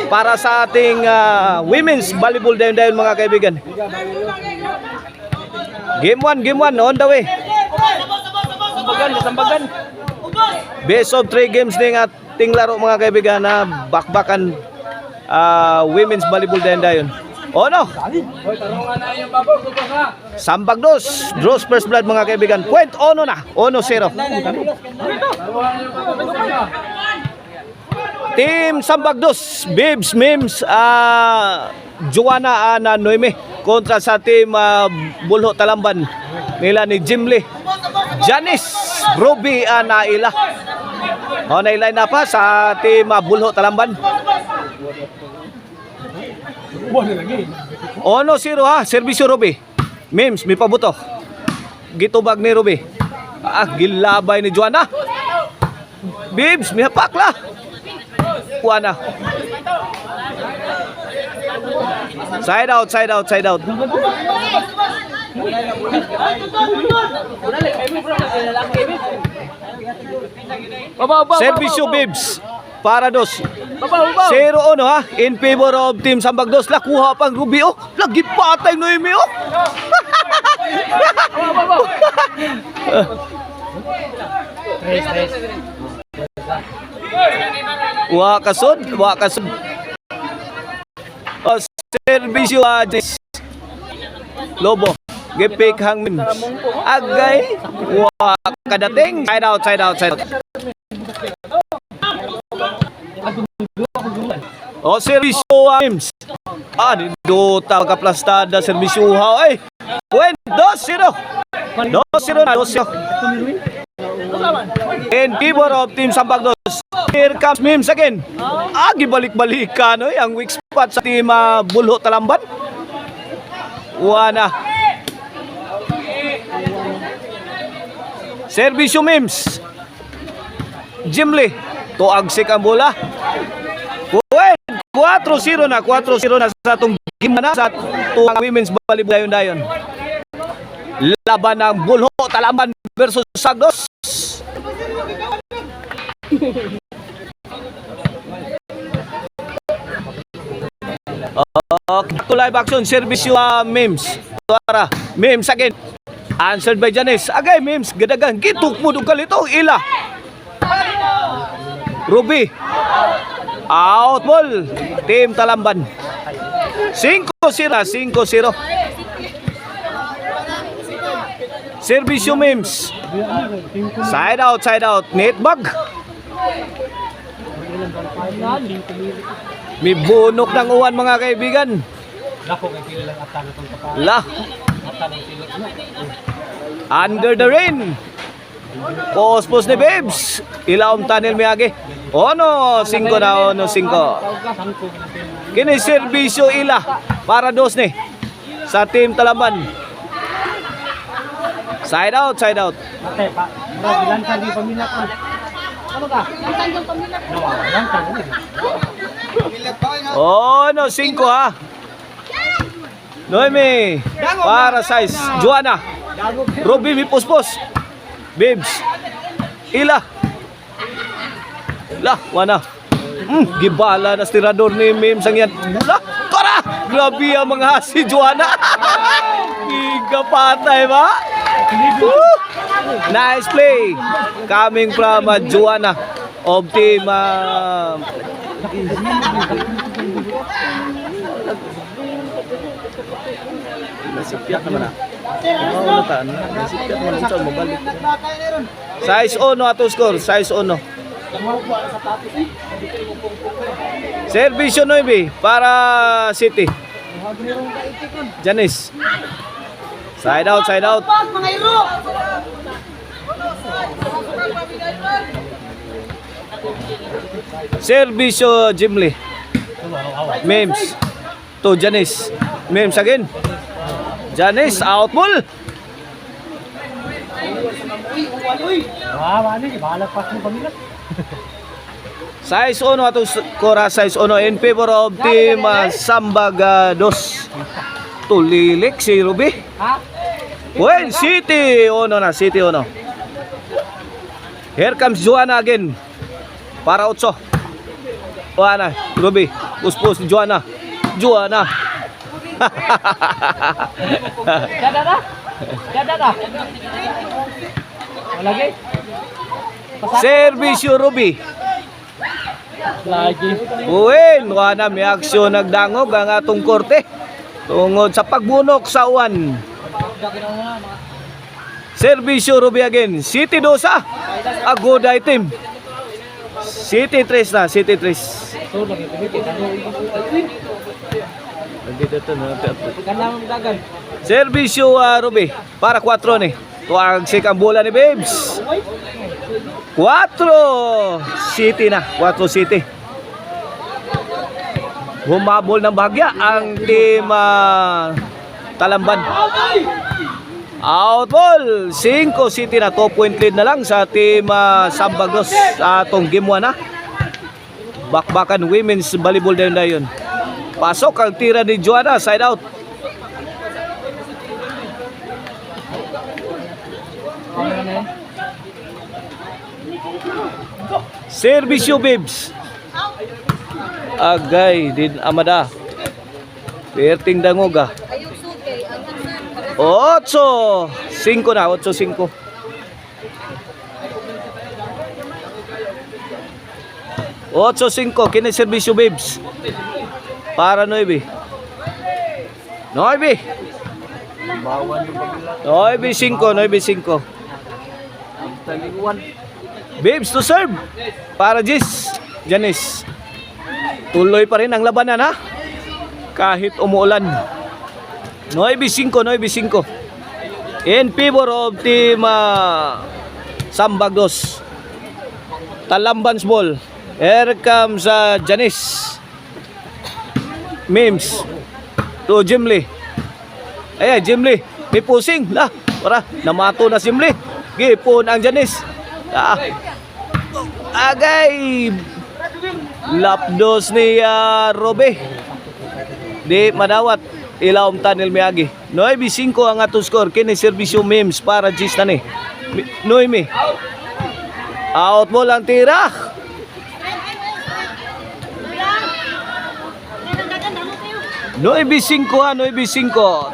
para sa ating women's volleyball dayon mga kaibigan. Game 1 on the way. Sambagan. Best of 3 games ning ating laro mga kaibigan na bakbakan women's volleyball dayon. Ono. Sambag dos. Draws first blood mga kaibigan. Point ono na. 1-0. Team Sambag dos. Bibs, Mims, Joanna na Noime kontra sa team Bulho Talamban nila ni Jimly, Janice, Ruby Naila. Nailay na pa sa team Bulho Talamban. 1-0 ha, serbisyo Ruby. Mims, may pabuto. Gitubag ni Ruby. Gilabay ni Joanna. Bibs, may hapakla. Juana. Side out. Servisyo Bibs para dos. 0-1 ha, in favor of team Sambag dos. Kuha pang Ruby lagi patay Noemi Wa kasud. Servisyo Lobo. Gepik hang Mims. Agay. Wa kadating. Side out. Servisyo Mims. Dota kaplastada servisyo ay. Point 2-0 na 2-0. In favor of team Sambag dos. Here comes Mims again. Gibalik-balikan ang weak spot sa team Bulho Talamban. Wana. Servisyo Mims. Jimly. Tuagsik ang bola. 4-0 na sa itong game na sa tuwang women's volleyball dayon. Laban ng Bulho Talamban versus Sagdos. To live action, servisyo Mims. Tuara, Mims again. Answered by Janice. Agay Mims, gadagan. Gituk mo dugal ito. Ila. Ruby. Out ball. Team Talamban. 5-0. Servisyo Mims. Side out. Net bag. May bunok ng uwan mga kaibigan. Under the rain. Pospos ni Babes. Ilaom tunnel miyagi. 5 Kini servisyo ila para dos ni sa team Talamban. Side out. Oh no, 5 ha. Noemi para size Joanna. Ruby mi pospos. Babes. Ila. Lah, wana. Gibala na stirador ni Mims ang yan. Lah, kora! Grabe ang mga si Joanna. Giga patay ba? Nice play. Coming from Joanna of team nasipyak naman na. Nasipyak naman sa mabalik. Size 1 ato score. Size 1. Servisyo 9 para City. Janice. Side out. Servisyo Jimly. Mims to Janice. Mims again. Janice out ball. Size 1 ato Kora size 1 in favor of team Sambag dos. Tulilik si Ruby. Well, City 1 na, City 1. Here comes Joanna again. Para 8. Juana, Ruby. Puspos ni Joanna. Joanna. Kada na? Kada na? Lagi? Servisyo Ruby. Lagi. Uwin, Juana, may aksyon nagdangog ang atong korte. Tungod sa pagbunok sa uwan. Servisyo Ruby again. City 2. A good item. City 3 na. City 3. Servisyo Ruby. Para 4 ni. Tuwag sikang bola ni Babes. 4 City na. 4 City. Humabol ng bahagya ang team Talamban. Out ball. 5 City na. 2-point lead na lang sa team Sambagdos sa atong game 1 na. Bakbakan women's volleyball din na yun. Pasok ang tira ni Joanna. Side out. Servisyo Babes. Agay din amada. Perting dangoga. 8-5 na. 8-5. 8-5. Kini servisyo Babes. Para 9. 9. 9-5. Babes to serve. Para Janice. Tuloy pa rin ang labanan ha. Kahit umuulan. 9-5. In favor of team Sambagdos. Talamban's ball. Here comes Janice. Mims. To Jimly. Ayan, Jimly. May pusing. Para namato na Jimly. Gipon ang Janice. Agay. Lapdos ni Robe. Di madawat. Ilawom Tanil Miyagi. 9-5 ang atong score. Kini servisyo Mims para Gis na ni. Noemi. Out ball ang tira. Noemi 5.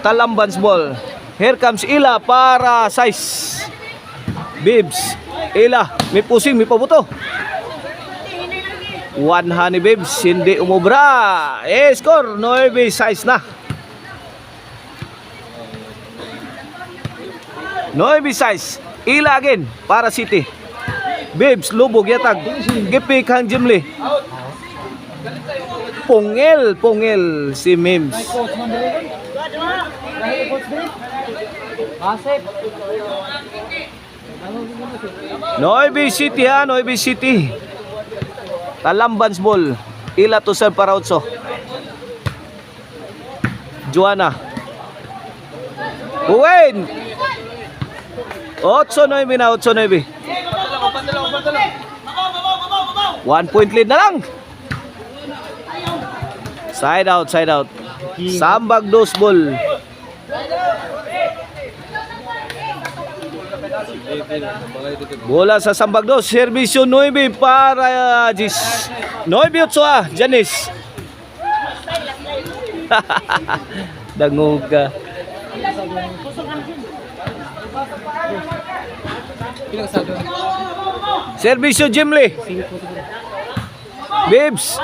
Talamban's ball. Here comes Ila para size. Bibs. Ila. May pusing, may pabuto. 1 honey Bibs. Hindi umubra. Score. 9-6 na. 9-6. Ila again para City. Bibs. Lubog yatag. Gipik ang Jimly. Pungel si Mims. Noibi City ha, Noibi City. Talamban's ball. Ila to serve para 8. Joanna. Uwin. 8-9 na, 8-9. 1 point lead na lang. Side out. Sambagdos ball. Bola sa Sambagdos. Servisyo 9 para Gis. 9-8 Janice. Dangog ka. Servisyo Jimly. Bibs.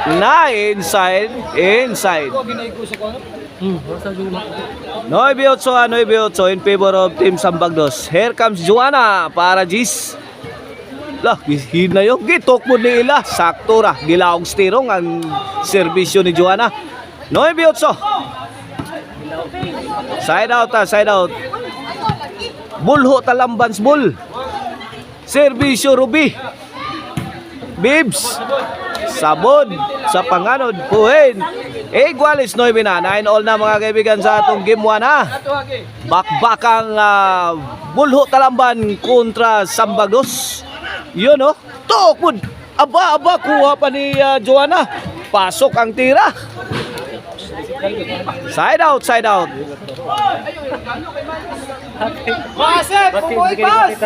Na inside. 9-8 in favor of team Sambagdos. Here comes Joanna para Gis. Hid na yun. Gitok mo ni Ila. Sakto ra. Gilaong stirong ang servisyo ni Joanna. 9-8. Side out. Bulho Talamban's bull. Servisyo Ruby. Bibs. Sabod sa panganod. Puhin. Igualis 9 na. 9-all na mga kaibigan sa atong game 1 ha. Bakbakang Bulho Talamban kontra Sambagdos. Yun o. Tokpod. Aba. Kuha pa ni Joanna. Pasok ang tira. Side out. Masep, pumoy pas.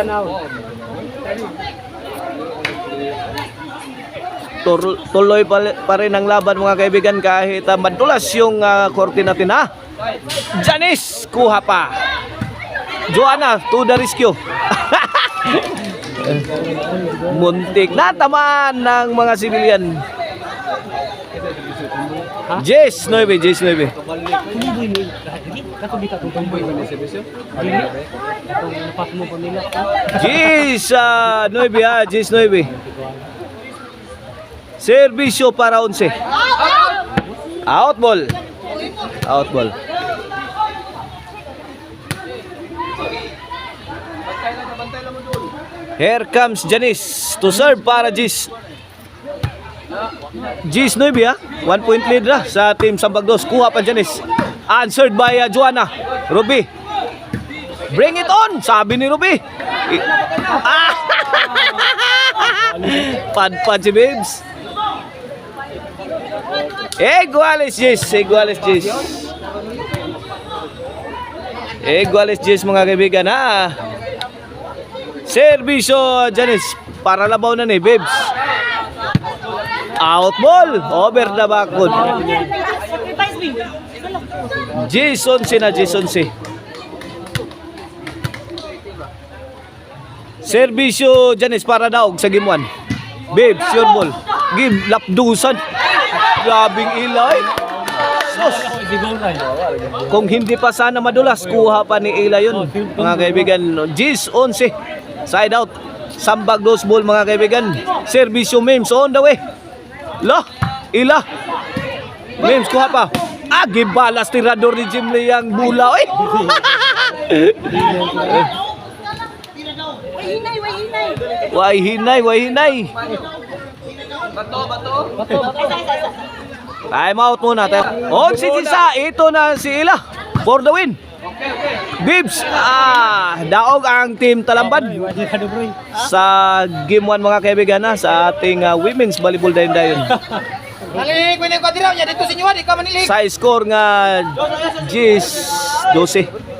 Tuloy pa rin ang laban mga kaibigan kahit madulas yung korte natin ha. Janice, kuha pa. Joanna, to the rescue. Muntik na tamaan ng mga civilian. Jess 9, Jess 9. Jess 9 ha, Jess 9. Servisyo para 11. Out ball. Out ball. Here comes Janice to serve para Jis. Jis 9 ha. 1 point lead na sa team Sambagdos. Kuha pa Janice. Answered by Joanna. Ruby. Bring it on, sabi ni Ruby. Pad si Babes. Iguales Jis, iguales Jis. Iguales Jis mga kaibigan ha. Servisyo Janice para labaw na ni Babes. Out ball, over the backwood. Jason si na Jason si. Servisyo Janice para daog sa game 1. Babes, your ball. Game lapdusan. Grabing ilay. Sus. Kung hindi pa sana madulas, kuha pa ni Ila yun. Mga kaibigan, Gis 11. Side out. Sambagdos ball mga kaibigan. Servisyo Mims on the way. Lo, Ila. Mims kuha pa. Gibalas tirador ni Jim Lee ang bula. Way hinay. Bato. Time out muna tayo. On si Tisa, ito na si Ila for the win. Bibs, daog ang team Talambad sa game 1 mga kaibigan na sa ating women's volleyball dayon. Sa score nga 10-12.